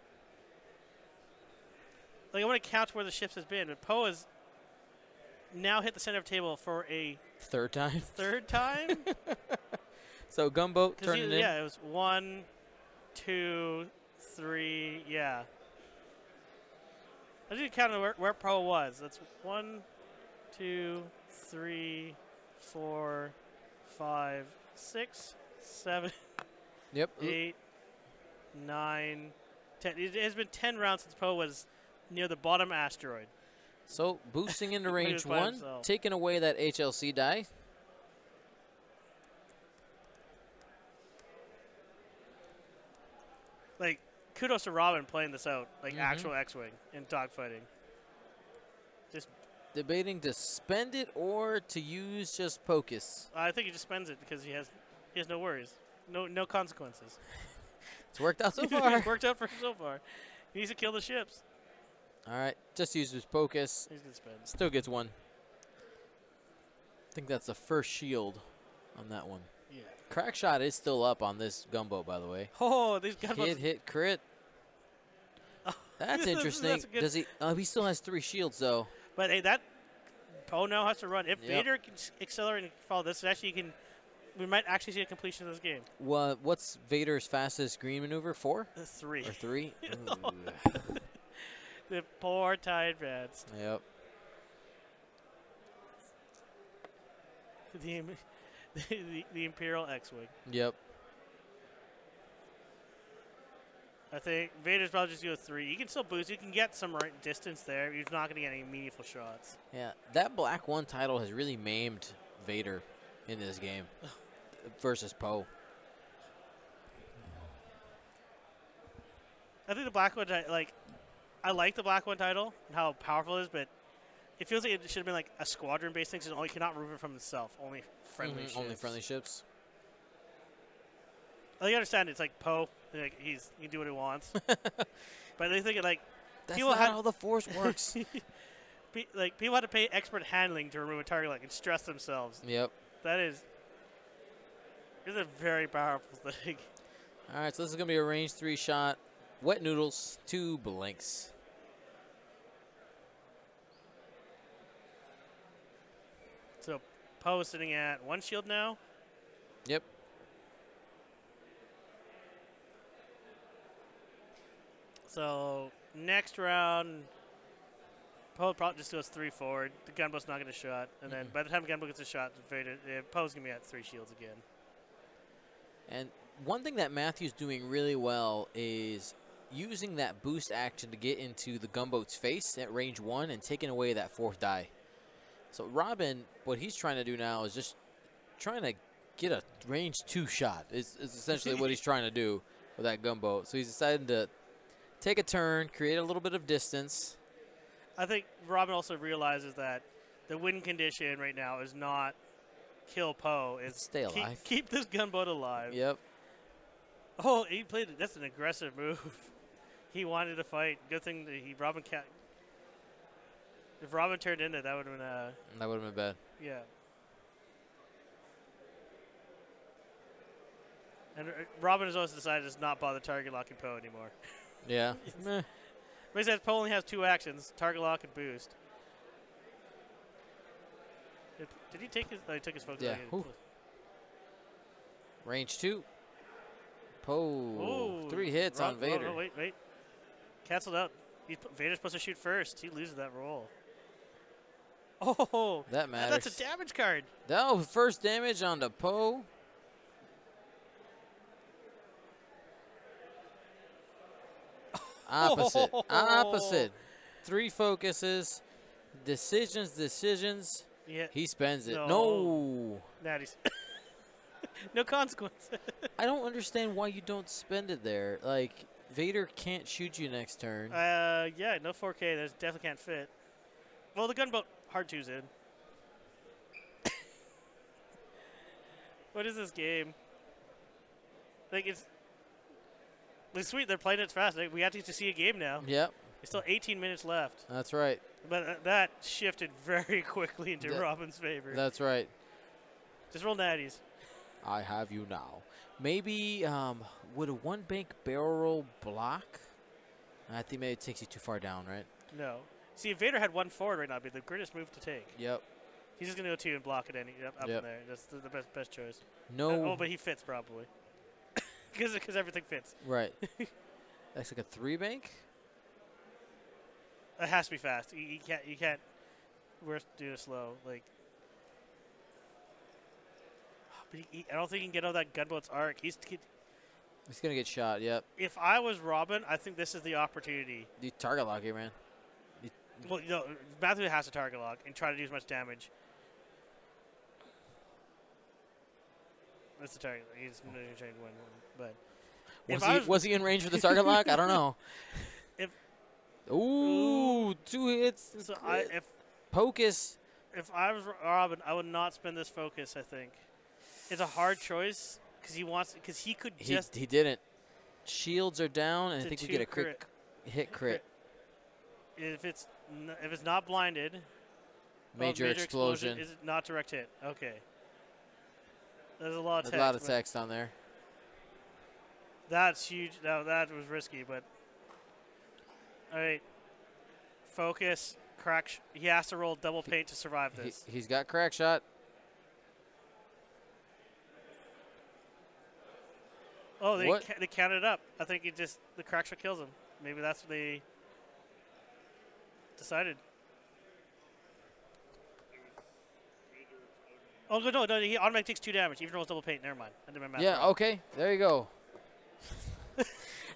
Like, I want to count where the ships has been, but Poe has now hit the center of the table for a third time. Third time. So gunboat turning in. Yeah, it was 1, 2, 3. Yeah. I didn't count where Poe was. That's 1, 2, 3, 4, 5, 6, 7. Yep. 8, 9, 10. It has been 10 rounds since Poe was near the bottom asteroid. So boosting into range 1, taking away that HLC die. Like, kudos to Robin playing this out, like actual X-Wing in dogfighting. Just debating to spend it or to use just Pocus. I think he just spends it because he has no worries, no consequences. It's worked out so far. It's worked out for him so far. He needs to kill the ships. All right, just uses Pocus. He's gonna spend. Still gets 1. I think that's the first shield on that one. Yeah. Crack shot is still up on this gunboat, by the way. Oh, these gunboats. Hit crit. Oh, that's interesting. Does he? Oh, he still has 3 shields though. But hey, that Poe now has to run. If Vader can accelerate and follow this, we might actually see a completion of this game. What's Vader's fastest green maneuver? 4? 3. Or 3? The poor TIE advanced. Yep. The Imperial X-Wing. Yep. I think Vader's probably just go 3. You can still boost. You can get some distance there. You're not going to get any meaningful shots. Yeah, that Black 1 title has really maimed Vader in this game versus Poe. I think the Black 1, I like the Black 1 title and how powerful it is, but it feels like it should have been like a squadron-based thing, so he cannot remove it from himself. Only friendly ships. Only friendly ships. I understand it's like Poe. Like he can do what he wants. But they think like that's not how the Force works. People had to pay expert handling to remove a target and stress themselves. Yep. That is a very powerful thing. All right, so this is gonna be a range 3 shot. Wet noodles, 2 blanks. So Poe is sitting at 1 shield now. Yep. So next round, Poe probably just goes 3 forward. The gunboat's not going to shot, and then by the time the gunboat gets a shot, Poe's going to be at 3 shields again. And one thing that Matthew's doing really well is using that boost action to get into the gunboat's face at range 1 and taking away that 4th die. So Robin, what he's trying to do now is just trying to get a range 2 shot. Is essentially what he's trying to do with that gunboat. So he's decided to take a turn, create a little bit of distance. I think Robin also realizes that the win condition right now is not kill Poe. It's stay alive. Keep this gunboat alive. Yep. Oh, he played it. That's an aggressive move. He wanted to fight. Good thing that Robin If Robin turned into, that would have been That would have been bad. yeah. And Robin has also decided to not bother target locking Poe anymore. Yeah. Meh. But he says Poe only has 2 actions: target lock and boost. Did he take his? Oh, he took his focus. Yeah. Range 2. Poe. 3 hits on Vader. Oh, wait. Canceled out. Vader's supposed to shoot first. He loses that roll. Oh, That matters. That's a damage card. That was first damage on the Poe. Opposite. Opposite. 3 focuses. Decisions. Yeah. He spends it. No. No. Natties. No consequence. I don't understand why you don't spend it there. Like, Vader can't shoot you next turn. Yeah, no 4K. There's definitely can't fit. Well, the gunboat hard 2's in. What is this game? Like, it's sweet. They're playing it fast. Like, we have to see a game now. Yep. There's still 18 minutes left. That's right. But that shifted very quickly into Robin's favor. That's right. Just roll natties. I have you now. Maybe would a 1 bank barrel roll block? I think maybe it takes you too far down, right? No. See, if Vader had 1 forward right now, it'd be the greatest move to take. Yep. He's just gonna go 2 and block it up in there. That's the best choice. No. Oh, but he fits probably. Because everything fits. Right. That's like a 3 bank. It has to be fast. You can't. We're doing it slow. Like. But I don't think he can get out of that gunboat's arc. He's gonna get shot. Yep. If I was Robin, I think this is the opportunity. You target lock here, man. Well, Matthew has to target lock and try to do as much damage. That's the target. He's trying to win, but was he in range for the target lock? I don't know. Ooh, 2 hits. So Pocus. If I was Robin, I would not spend this focus. I think it's a hard choice because he could just. He didn't. Shields are down, and I think we get a crit. Crit. If it's not blinded. Major explosion. Is it not direct hit? Okay. There's a lot of text. A lot of text on there. That's huge. No, that was risky, but. All right. Focus. Crack. He has to roll double paint to survive this. He's got crack shot. Oh, they counted it up. I think the crack shot kills him. Maybe that's what they decided. Oh, no, he automatically takes 2 damage, even though it's double paint. Never mind. I did my math wrong. Okay. There you go.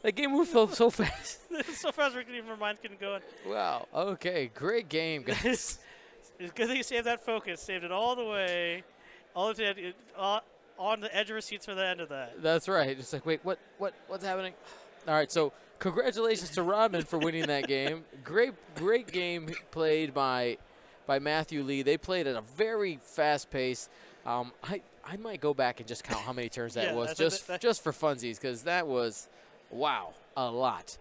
That game moved so fast. So fast, my mind couldn't go. Wow. Okay. Great game, guys. It's good that you saved that focus. Saved it all the way. On the edge of our seats for the end of that. That's right. It's like, wait, what's happening? All right. So congratulations to Robin for winning that game. Great game played by Matthew Lee. They played at a very fast pace. I might go back and just count how many turns that was, just for funsies, because that was, wow, a lot.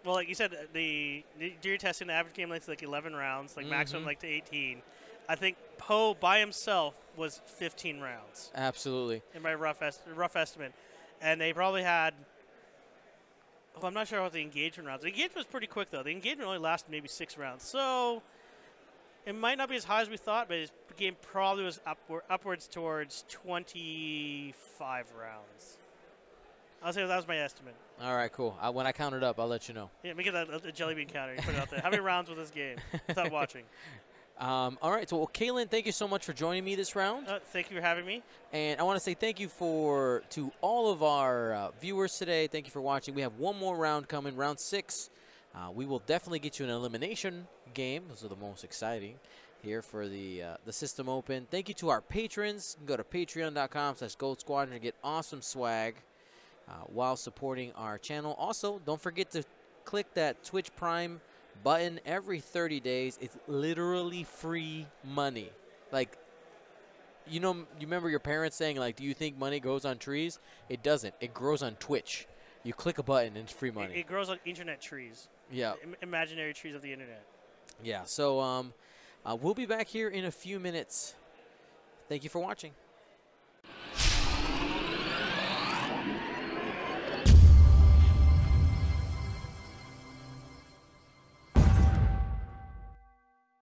Well, like you said, the jury testing, the average game length is like 11 rounds, like maximum like to 18. I think Poe by himself was 15 rounds. Absolutely. In my rough estimate. And they probably had, I'm not sure what the engagement rounds. The engagement was pretty quick, though. The engagement only lasted maybe 6 rounds. So it might not be as high as we thought, but his game probably was upwards towards 25 rounds. I'll say that was my estimate. All right, cool. When I count it up, I'll let you know. Yeah, make it a jelly bean counter. You put it out there. How many rounds was this game without watching? All right. So, Kaylin, thank you so much for joining me this round. Thank you for having me. And I want to say thank you to all of our viewers today. Thank you for watching. We have one more round coming, round 6. We will definitely get you an elimination game. Those are the most exciting here for the System Open. Thank you to our patrons. You can go to patreon.com/goldsquadron to get awesome swag while supporting our channel. Also, don't forget to click that Twitch Prime button every 30 days. It's literally free money. Like, you remember your parents saying, like, do you think money grows on trees? It doesn't. It grows on Twitch. You click a button and it's free money. It grows on internet trees. Yeah. Imaginary trees of the internet. Yeah, so we'll be back here in a few minutes. Thank you for watching.